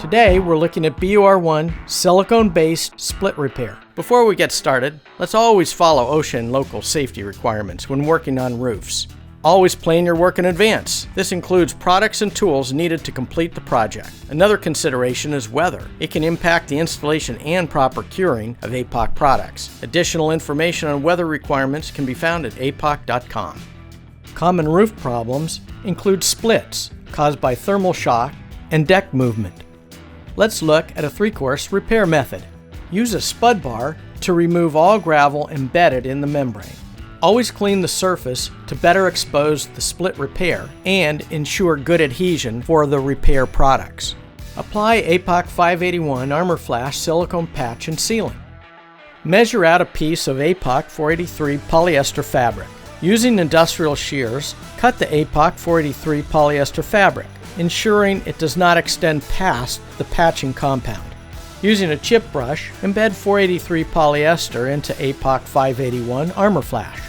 Today we're looking at BUR1 silicone-based split repair. Before we get started, let's always follow OSHA and local safety requirements when working on roofs. Always plan your work in advance. This includes products and tools needed to complete the project. Another consideration is weather. It can impact the installation and proper curing of APOC products. Additional information on weather requirements can be found at apoc.com. Common roof problems include splits caused by thermal shock and deck movement. Let's look at a three-course repair method. Use a spud bar to remove all gravel embedded in the membrane. Always clean the surface to better expose the split repair and ensure good adhesion for the repair products. Apply APOC 581 Armor Flash Silicone Patch and Sealant. Measure out a piece of APOC 483 polyester fabric. Using industrial shears, cut the APOC 483 polyester fabric, ensuring it does not extend past the patching compound. Using a chip brush, embed 483 polyester into APOC 581 Armor Flash.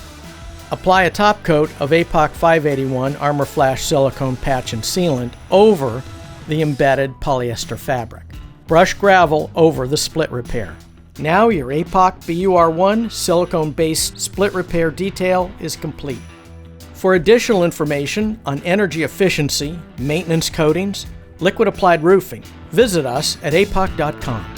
Apply a top coat of APOC 581 Armor Flash Silicone Patch and Sealant over the embedded polyester fabric. Brush gravel over the split repair. Now your APOC BUR1 silicone-based split repair detail is complete. For additional information on energy efficiency, maintenance coatings, liquid applied roofing, visit us at apoc.com.